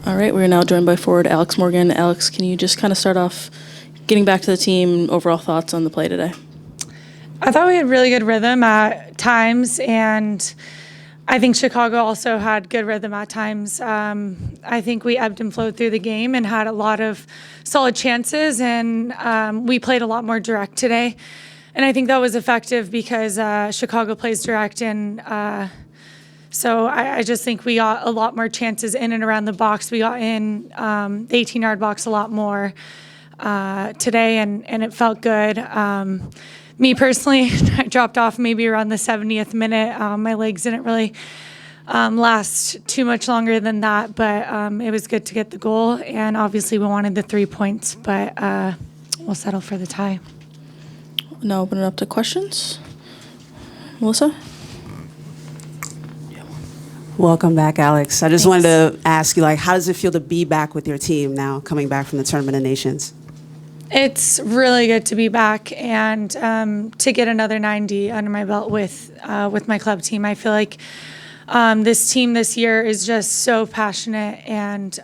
All right, we're now joined by forward Alex Morgan. Alex, can you just kind of start off getting back to the team, overall thoughts on the play today? I thought we had really good rhythm at times, and I think Chicago also had good rhythm at times. I think we ebbed and flowed through the game and had a lot of solid chances, and we played a lot more direct today. And I think that was effective because Chicago plays direct, and so I just think we got a lot more chances in and around the box. We got in the 18-yard box a lot more today, and it felt good. Me personally, I dropped off maybe around the 70th minute. My legs didn't really last too much longer than that, but it was good to get the goal. And obviously we wanted the 3 points, but we'll settle for the tie. Now open it up to questions. Melissa? Welcome back, Alex. I just wanted to ask you, how does it feel to be back with your team now, coming back from the Tournament of Nations? It's really good to be back and to get another 90 under my belt with my club team. I feel like this team this year is just so passionate, and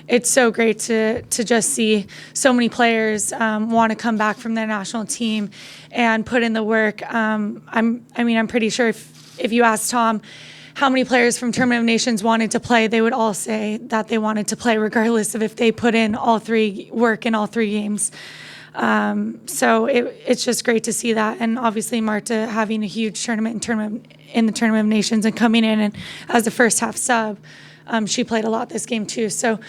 it's so great to just see so many players want to come back from their national team and put in the work. I'm pretty sure if you ask Tom how many players from Tournament of Nations wanted to play, they would all say that they wanted to play regardless of if they put in work in all three games. So it's just great to see that. And obviously Marta having a huge tournament in the Tournament of Nations and coming in and as a first half sub, she played a lot this game too. So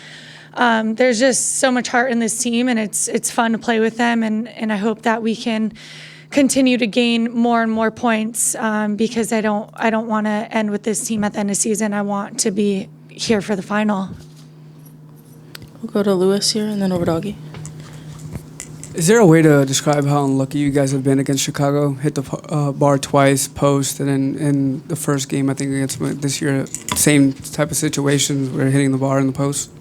there's just so much heart in this team, and it's fun to play with them, and I hope that we can continue to gain more and more points because I don't want to end with this team at the end of the season. I want to be here for the final. We'll go to Lewis here and then over to Augie. Is there a way to describe how unlucky you guys have been against Chicago? Hit the bar twice, post, and then in the first game, I think against this year, same type of situations where hitting the bar in the post?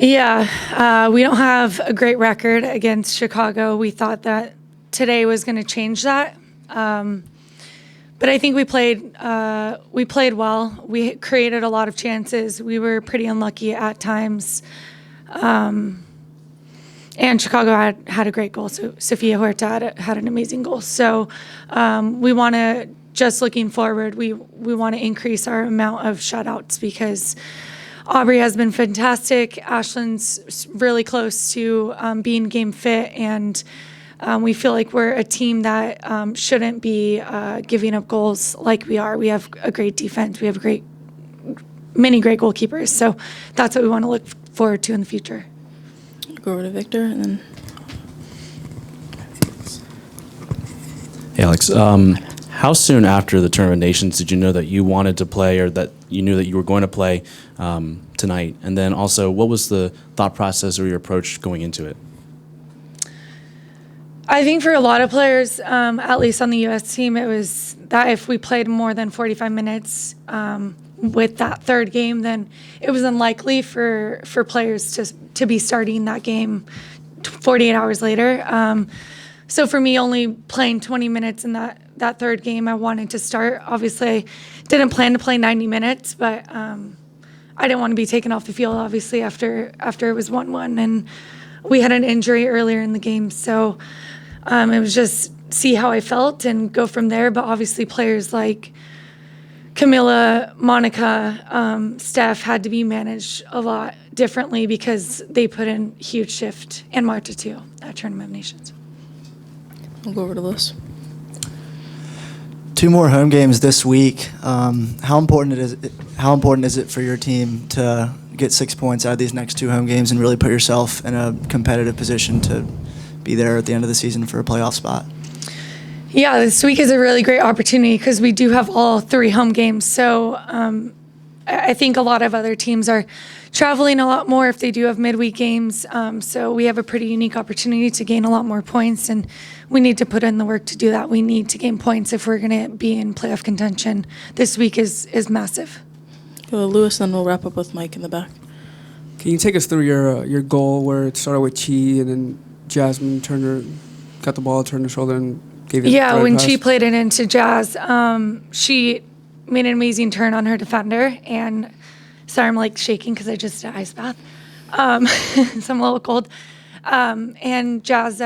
Yeah, we don't have a great record against Chicago. We thought that today was going to change that. But I think we played well. We created a lot of chances. We were pretty unlucky at times. And Chicago had a great goal. So Sofia Huerta had an amazing goal. So we want to, just looking forward, we want to increase our amount of shutouts because Aubrey has been fantastic. Ashlyn's really close to being game fit, and we feel like we're a team that shouldn't be giving up goals like we are. We have a great defense. We have many great goalkeepers. So that's what we want to look forward to in the future. Go over to Victor and then. Hey, Alex. How soon after the Tournament of Nations did you know that you wanted to play, or that you knew that you were going to play tonight? And then also, what was the thought process or your approach going into it? I think for a lot of players, at least on the U.S. team, it was that if we played more than 45 minutes with that third game, then it was unlikely for players to be starting that game 48 hours later. So for me, only playing 20 minutes in that third game, I wanted to start. Obviously, I didn't plan to play 90 minutes, but I didn't want to be taken off the field, obviously, after it was 1-1. And we had an injury earlier in the game. So it was just see how I felt and go from there. But obviously, players like Camilla, Monica, Steph had to be managed a lot differently because they put in huge shift, and Marta too, at Tournament of Nations. We'll go over to Liz. 2 more home games this week. How important is it for your team to get 6 points out of these next 2 home games and really put yourself in a competitive position to be there at the end of the season for a playoff spot? Yeah, this week is a really great opportunity because we do have all 3 home games. So I think a lot of other teams are traveling a lot more if they do have midweek games. So we have a pretty unique opportunity to gain a lot more points, and we need to put in the work to do that. We need to gain points if we're going to be in playoff contention. This week is massive. Go to Lewis, then we'll wrap up with Mike in the back. Can you take us through your goal where it started with Chi and then Jasmine Turner got the ball, turned the shoulder, and gave it? Yeah, when pass? she played it into Jazz, she made an amazing turn on her defender and Sorry, I'm like shaking because I just did an ice bath. So I'm a little cold. And Jazz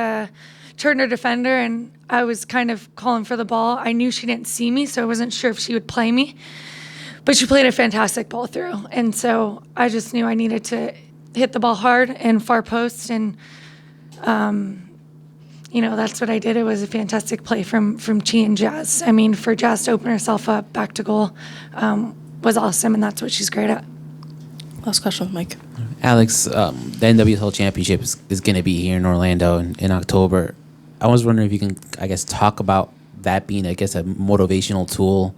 turned her defender, and I was kind of calling for the ball. I knew she didn't see me, so I wasn't sure if she would play me. But she played a fantastic ball through. And so I just knew I needed to hit the ball hard and far post. And, that's what I did. It was a fantastic play from Chi and Jazz. I mean, for Jazz to open herself up back to goal was awesome, and that's what she's great at. Last question, Mike. Alex, the NWSL Championship is going to be here in Orlando in October. I was wondering if you can, I guess, talk about that being, I guess, a motivational tool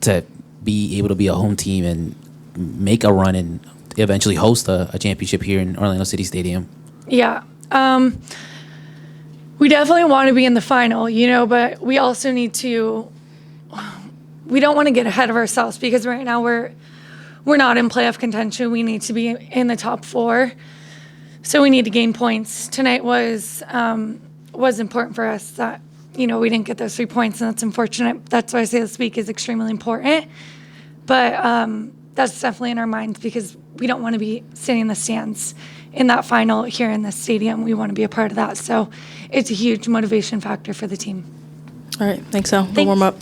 to be able to be a home team and make a run and eventually host a championship here in Orlando City Stadium. Yeah. We definitely want to be in the final, but we also need to, we don't want to get ahead of ourselves because right now we're not in playoff contention. We need to be in the top 4. So we need to gain points. Tonight was important for us that, we didn't get those 3 points, and that's unfortunate. That's why I say this week is extremely important. But that's definitely in our minds because we don't want to be sitting in the stands in that final here in the stadium. We want to be a part of that. So it's a huge motivation factor for the team. All right, thanks, Al. We'll warm up.